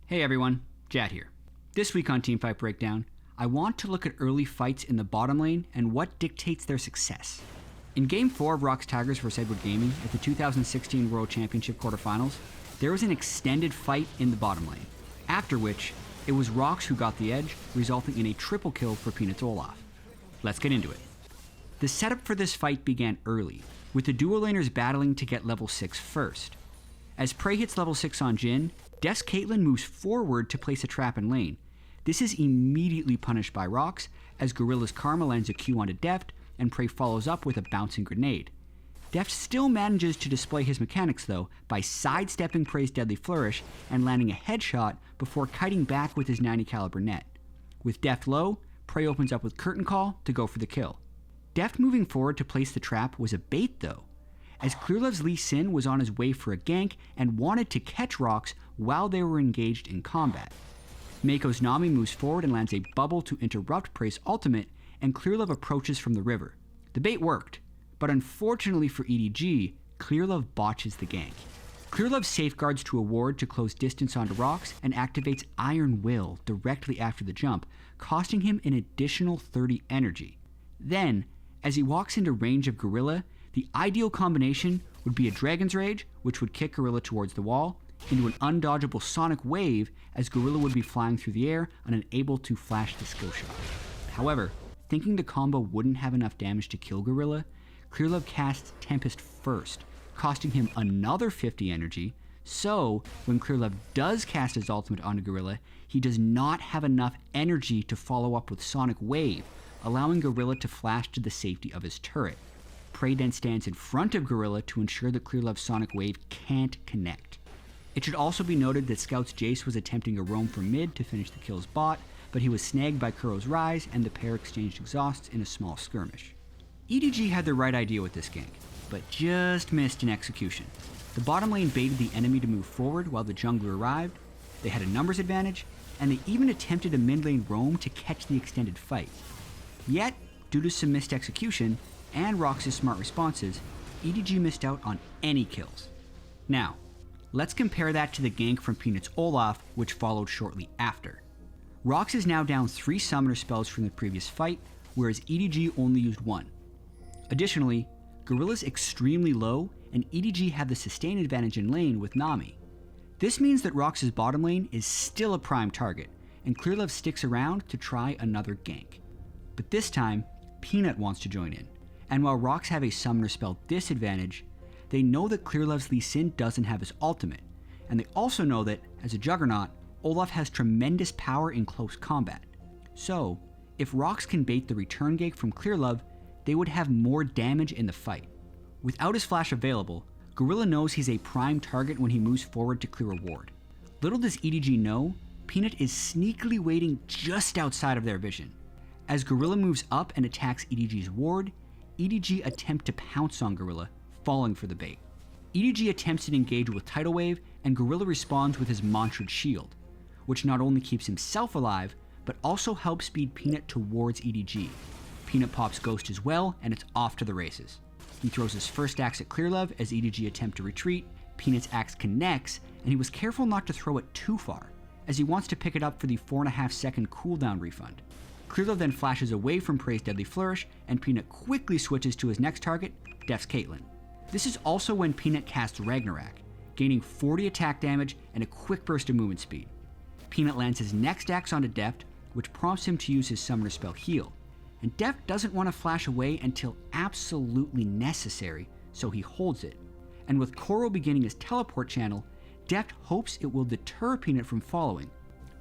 Hey everyone, Jatt here. This week on Teamfight Breakdown, I want to look at early fights in the bottom lane and what dictates their success. In Game 4 of ROX Tigers vs Edward Gaming at the 2016 World Championship Quarterfinals, there was an extended fight in the bottom lane, after which it was ROX who got the edge, resulting in a triple kill for Peanut's Olaf. Let's get into it. The setup for this fight began early, with the duo laners battling to get level 6 first. As Prey hits level 6 on Jhin, Deft's Caitlyn moves forward to place a trap in lane. This is immediately punished by ROX, as Gorilla's Karma lands a Q onto Deft, and Prey follows up with a bouncing grenade. Deft still manages to display his mechanics though, by sidestepping Prey's deadly flourish and landing a headshot before kiting back with his 90 caliber net. With Deft low, Prey opens up with Curtain Call to go for the kill. Deft moving forward to place the trap was a bait though, as Clearlove's Lee Sin was on his way for a gank and wanted to catch ROX while they were engaged in combat. Mako's Nami moves forward and lands a bubble to interrupt Prey's ultimate, and Clearlove approaches from the river. The bait worked, but unfortunately for EDG, Clearlove botches the gank. Clearlove safeguards to a ward to close distance onto ROX and activates Iron Will directly after the jump, costing him an additional 30 energy. Then, as he walks into range of Gorilla, the ideal combination would be a Dragon's Rage, which would kick Gorilla towards the wall, into an undodgeable Sonic Wave as Gorilla would be flying through the air and unable to flash the skill shot. However, thinking the combo wouldn't have enough damage to kill Gorilla, Clearlove casts Tempest first, costing him another 50 energy, so when Clearlove does cast his ultimate onto Gorilla, he does not have enough energy to follow up with Sonic Wave, allowing Gorilla to flash to the safety of his turret. Prey then stands in front of Gorilla to ensure that Clearlove's Sonic Wave can't connect. It should also be noted that Scout's Jace was attempting a roam from mid to finish the kill's bot, but he was snagged by Kuro's Rise and the pair exchanged exhausts in a small skirmish. EDG had the right idea with this gank, but just missed in execution. The bottom lane baited the enemy to move forward while the jungler arrived, they had a numbers advantage, and they even attempted a mid lane roam to catch the extended fight. Yet, due to some missed execution, and ROX's smart responses, EDG missed out on any kills. Now, let's compare that to the gank from Peanut's Olaf, which followed shortly after. ROX is now down 3 summoner spells from the previous fight, whereas EDG only used 1. Additionally, Gorilla's extremely low, and EDG had the sustain advantage in lane with Nami. This means that ROX's bottom lane is still a prime target, and Clearlove sticks around to try another gank. But this time, Peanut wants to join in. And while ROX have a summoner spell disadvantage, they know that Clearlove's Lee Sin doesn't have his ultimate, and they also know that, as a juggernaut, Olaf has tremendous power in close combat. So, if ROX can bait the return gank from Clearlove, they would have more damage in the fight. Without his flash available, Gorilla knows he's a prime target when he moves forward to clear a ward. Little does EDG know, Peanut is sneakily waiting just outside of their vision. As Gorilla moves up and attacks EDG's ward, EDG attempt to pounce on Gorilla, falling for the bait. EDG attempts to engage with Tidal Wave, and Gorilla responds with his Mantra'd Shield, which not only keeps himself alive, but also helps speed Peanut towards EDG. Peanut pops Ghost as well, and it's off to the races. He throws his first axe at Clearlove as EDG attempt to retreat, Peanut's axe connects, and he was careful not to throw it too far, as he wants to pick it up for the 4.5 second cooldown refund. Clearlove then flashes away from Prey's deadly flourish, and Peanut quickly switches to his next target, Deft's Caitlyn. This is also when Peanut casts Ragnarok, gaining 40 attack damage and a quick burst of movement speed. Peanut lands his next axe onto Deft, which prompts him to use his summoner spell Heal, and Deft doesn't want to flash away until absolutely necessary, so he holds it. And with Koro beginning his teleport channel, Deft hopes it will deter Peanut from following,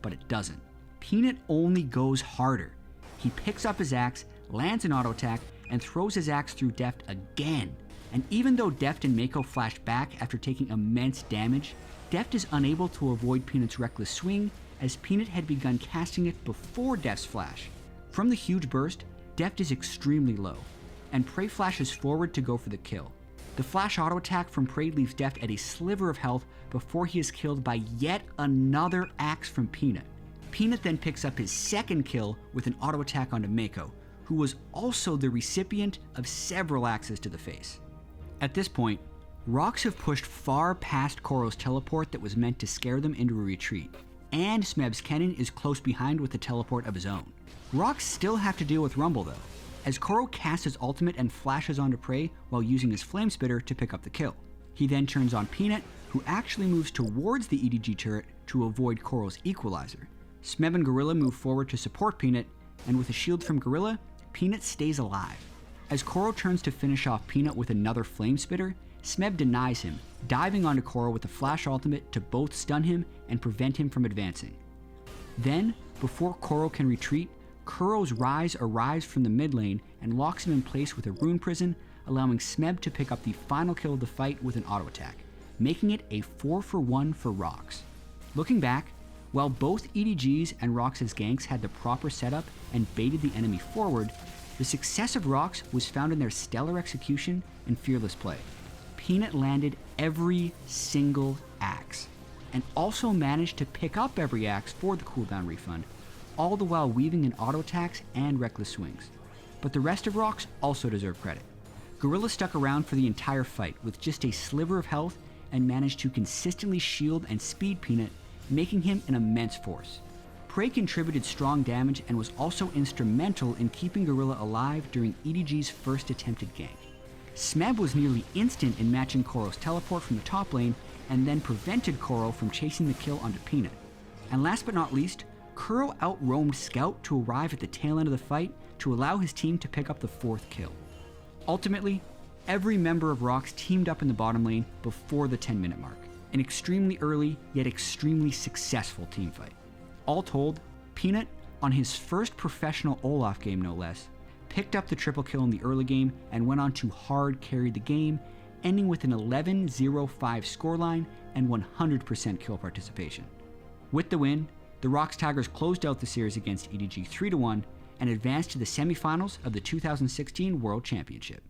but it doesn't. Peanut only goes harder. He picks up his axe, lands an auto attack, and throws his axe through Deft again. And even though Deft and Mako flash back after taking immense damage, Deft is unable to avoid Peanut's reckless swing, as Peanut had begun casting it before Deft's flash. From the huge burst, Deft is extremely low, and Prey flashes forward to go for the kill. The flash auto attack from Prey leaves Deft at a sliver of health before he is killed by yet another axe from Peanut. Peanut then picks up his second kill with an auto attack onto Mako, who was also the recipient of several axes to the face. At this point, ROX have pushed far past Koro's teleport that was meant to scare them into a retreat, and Smeb's Kennen is close behind with a teleport of his own. ROX still have to deal with Rumble though, as Koro casts his ultimate and flashes onto prey while using his Flame Spitter to pick up the kill. He then turns on Peanut, who actually moves towards the EDG turret to avoid Koro's equalizer. Smeb and Gorilla move forward to support Peanut, and with a shield from Gorilla, Peanut stays alive. As Koro turns to finish off Peanut with another Flame Spitter, Smeb denies him, diving onto Koro with a flash ultimate to both stun him and prevent him from advancing. Then, before Koro can retreat, Kuro's Rise arrives from the mid lane and locks him in place with a Rune Prison, allowing Smeb to pick up the final kill of the fight with an auto attack, making it a 4-for-1 for ROX. Looking back, while both EDG's and ROX's ganks had the proper setup and baited the enemy forward, the success of ROX was found in their stellar execution and fearless play. Peanut landed every single axe, and also managed to pick up every axe for the cooldown refund, all the while weaving in auto attacks and reckless swings. But the rest of ROX also deserve credit. Gorilla stuck around for the entire fight with just a sliver of health and managed to consistently shield and speed Peanut, making him an immense force. Prey contributed strong damage and was also instrumental in keeping Gorilla alive during EDG's first attempted gank. Smeb was nearly instant in matching Koro's teleport from the top lane and then prevented Koro from chasing the kill onto Peanut. And last but not least, Kuro out-roamed Scout to arrive at the tail end of the fight to allow his team to pick up the 4th kill. Ultimately, every member of ROX teamed up in the bottom lane before the 10-minute mark. An extremely early, yet extremely successful teamfight. All told, Peanut, on his first professional Olaf game no less, picked up the triple kill in the early game and went on to hard carry the game, ending with an 11-0-5 scoreline and 100% kill participation. With the win, the ROX Tigers closed out the series against EDG 3-1 and advanced to the semifinals of the 2016 World Championship.